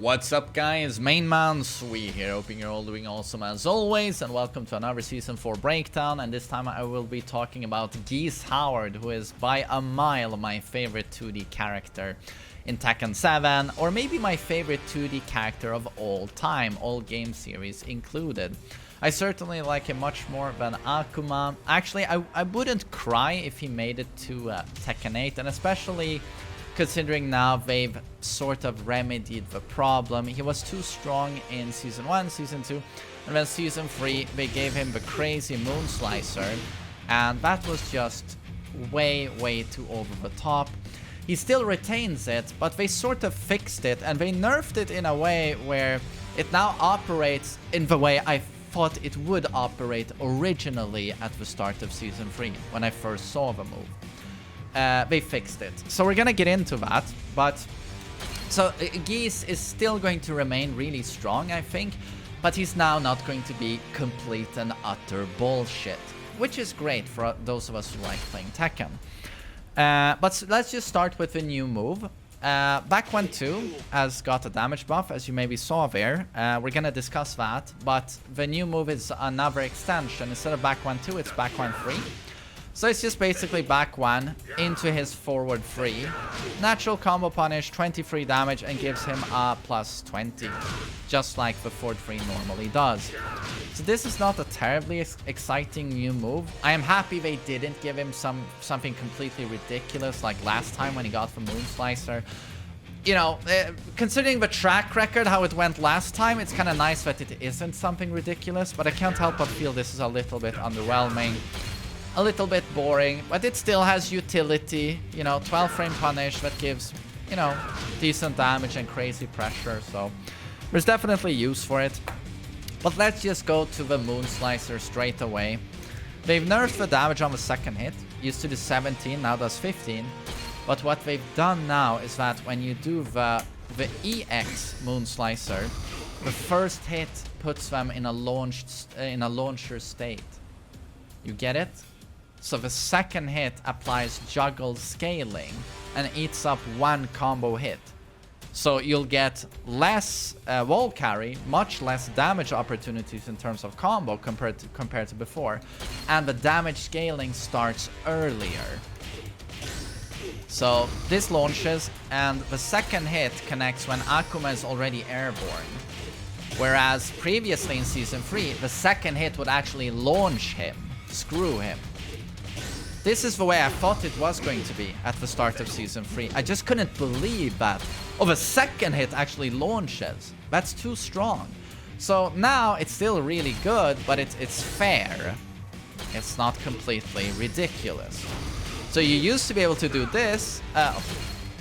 What's up guys, MainManSWE here, hoping you're all doing awesome as always, and welcome to another Season 4 breakdown. And this time I will be talking about Geese Howard, who is by a mile my favorite 2D character in Tekken 7, or maybe my favorite 2D character of all time, all game series included. I certainly like him much more than Akuma. Actually, I wouldn't cry if he made it to Tekken 8, and especially considering now they've sort of remedied the problem. He was too strong in Season 1, Season 2, and then Season 3 they gave him the crazy Moon Slicer, and that was just way too over the top. He still retains it, but they sort of fixed it, and they nerfed it in a way where it now operates in the way I thought it would operate originally at the start of Season 3, when I first saw the move. They fixed it. So we're gonna get into that, but so Geese is still going to remain really strong, I think, but he's now not going to be complete and utter bullshit, which is great for those of us who like playing Tekken. But let's just start with the new move. Back 1-2 has got a damage buff, as you maybe saw there. We're gonna discuss that, but the new move is another extension. Instead of back 1-2, it's back 1-3. So it's just basically back 1 into his forward 3. Natural combo punish, 23 damage, and gives him a plus 20. Just like the forward 3 normally does. So this is not a terribly exciting new move. I am happy they didn't give him something completely ridiculous like last time when he got the Moon Slicer. You know, considering the track record, how it went last time, it's kind of nice that it isn't something ridiculous. But I can't help but feel this is a little bit underwhelming. A little bit boring, but it still has utility. You know, 12 frame punish that gives, you know, decent damage and crazy pressure, so there's definitely use for it. But let's just go to the Moon Slicer straight away. They've nerfed the damage on the second hit. Used to do 17, now does 15. But what they've done now is that when you do the EX Moon Slicer, the first hit puts them in a launcher state. You get it? So the second hit applies juggle scaling and eats up one combo hit. So you'll get less wall carry, much less damage opportunities in terms of combo compared to before. And the damage scaling starts earlier. So this launches, and the second hit connects when Akuma is already airborne. Whereas previously in Season 3, the second hit would actually launch him, screw him. This is the way I thought it was going to be at the start of Season 3. I just couldn't believe that. Oh, the second hit actually launches. That's too strong. So now it's still really good, but it's fair. It's not completely ridiculous. So you used to be able to do this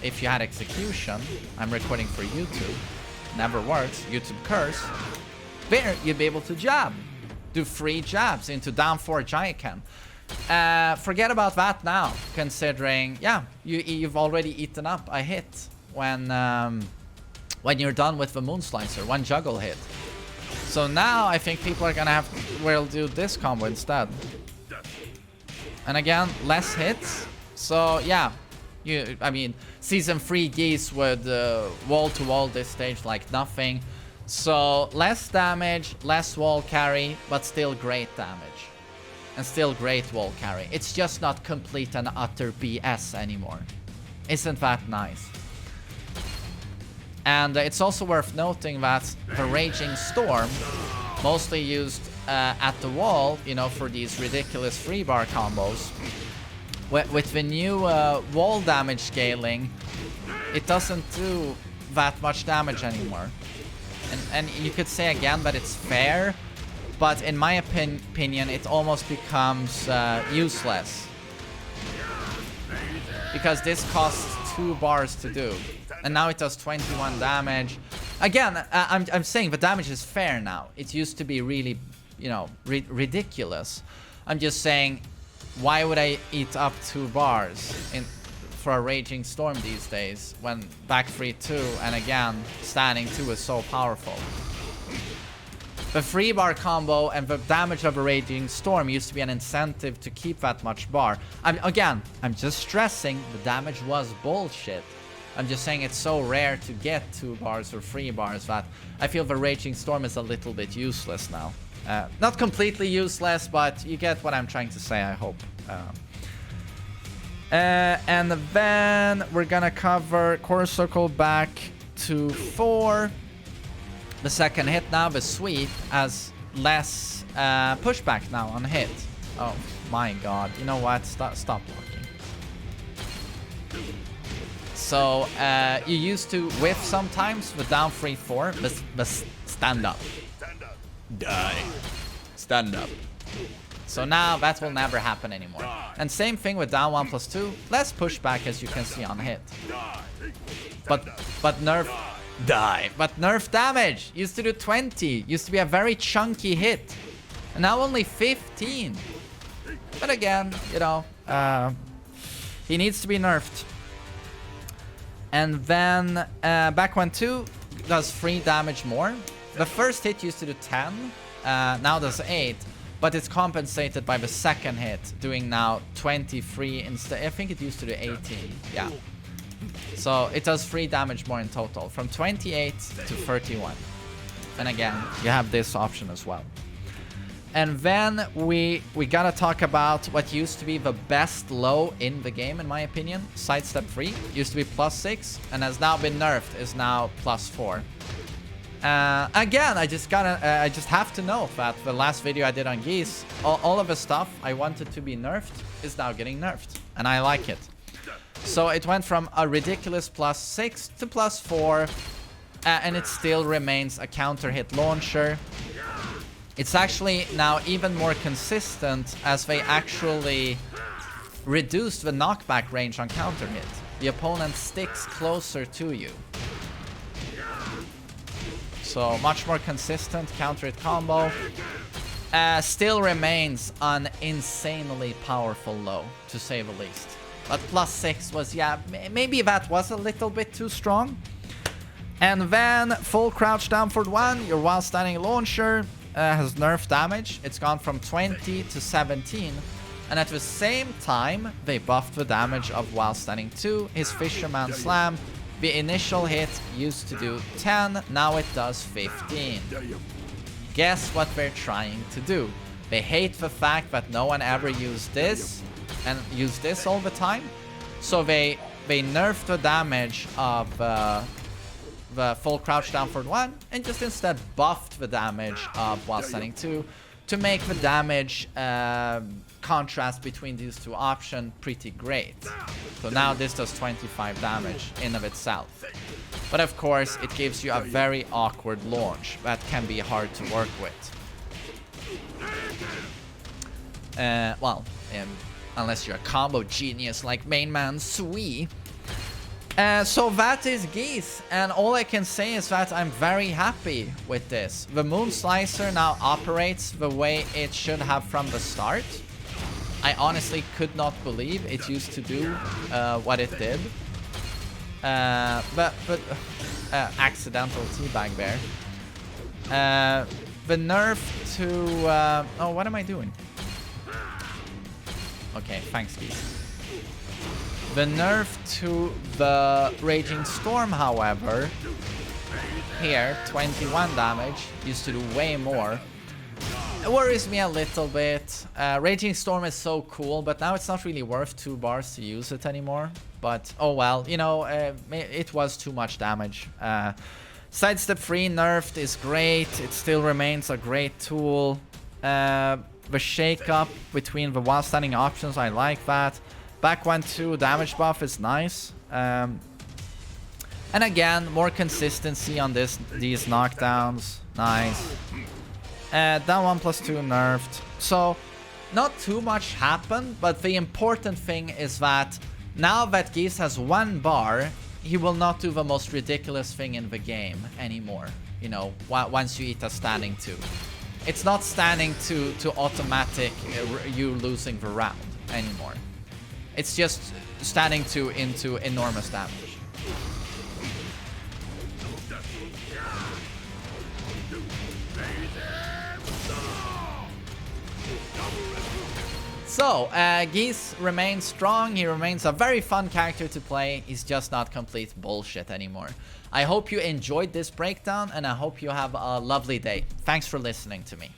if you had execution. I'm recording for YouTube. Never works. YouTube curse. There, you'd be able to jab. Do 3 jabs into down 4 Giant. Forget about that now, considering, yeah, you've already eaten up a hit when you're done with the Moon Slicer, 1 juggle hit. So now I think people are gonna will do this combo instead. And again, less hits. So yeah, I mean, Season 3 Geese would wall-to-wall this stage like nothing. So less damage, less wall carry, but still great damage. And still great wall carry. It's just not complete and utter BS anymore. Isn't that nice? And it's also worth noting that the Raging Storm, mostly used at the wall, you know, for these ridiculous free bar combos. With the new wall damage scaling, it doesn't do that much damage anymore. And you could say again that it's fair, but in my opinion, it almost becomes useless. Because this costs 2 bars to do. And now it does 21 damage. Again, I'm saying the damage is fair now. It used to be really, you know, ridiculous. I'm just saying, why would I eat up 2 bars for a Raging Storm these days when back 3-2 and again, standing 2 is so powerful? The 3 bar combo and the damage of a Raging Storm used to be an incentive to keep that much bar. I'm just stressing the damage was bullshit. I'm just saying it's so rare to get 2 bars or 3 bars that I feel the Raging Storm is a little bit useless now. Not completely useless, but you get what I'm trying to say, I hope. And then we're gonna cover Core Circle back to 4. The second hit now, the sweep, has less pushback now on hit. Oh my god. You know what? Stop blocking. So, you used to whiff sometimes with down 3-4, but stand up. Die. Stand up. So now that will never happen anymore. And same thing with down 1+2, less pushback as you can see on hit. But nerf... Die. But nerf damage used to do 20, used to be a very chunky hit. And now only 15. But again, you know, he needs to be nerfed. And then back 1-2 does 3 damage more. The first hit used to do 10, now does 8, but it's compensated by the second hit, doing now 23 instead. I think it used to do 18, yeah. So it does 3 damage more in total, from 28 to 31. And again, you have this option as well. And then we gotta talk about what used to be the best low in the game, in my opinion. Sidestep 3 used to be +6 and has now been nerfed, is now +4. Again, I just have to note that the last video I did on Geese, all of the stuff I wanted to be nerfed is now getting nerfed, and I like it. So it went from a ridiculous +6 to +4, and it still remains a counter hit launcher. It's actually now even more consistent as they actually reduced the knockback range on counter hit. The opponent sticks closer to you. So much more consistent counter hit combo. Still remains an insanely powerful low, to say the least. But +6 was, yeah, maybe that was a little bit too strong. And then full crouch down for 1, your while standing launcher. Has nerfed damage. It's gone from 20 to 17, and at the same time they buffed the damage of while standing 2. His Fisherman Slam, the initial hit used to do 10, now it does 15. Guess what they're trying to do? They hate the fact that no one ever used this and used this all the time, so they nerfed the damage of the full crouch down for 1 and just instead buffed the damage of while standing 2 to make the damage contrast between these two options pretty great. So now this does 25 damage in of itself. But of course it gives you a very awkward launch that can be hard to work with. Well, unless you're a combo genius like TheMainManSWE. So that is Geese, and all I can say is that I'm very happy with this. The Moon Slicer now operates the way it should have from the start. I honestly could not believe it used to do what it did. But accidental teabag there. The nerf to... oh, what am I doing? Okay, thanks, Geese. The nerf to the Raging Storm, however, here, 21 damage, used to do way more. It worries me a little bit. Raging Storm is so cool, but now it's not really worth 2 bars to use it anymore. But, oh well, you know, it was too much damage. Sidestep 3 nerfed is great. It still remains a great tool. The shake-up between the while standing options, I like that. Back 1-2 damage buff is nice. And again, more consistency on these knockdowns. Nice. Down 1+2 nerfed. So, not too much happened, but the important thing is that now that Geese has 1 bar, he will not do the most ridiculous thing in the game anymore. You know, once you eat a standing 2. It's not standing to automatic you losing the round anymore. It's just standing 2 into enormous damage. So, Geese remains strong, he remains a very fun character to play, he's just not complete bullshit anymore. I hope you enjoyed this breakdown, and I hope you have a lovely day. Thanks for listening to me.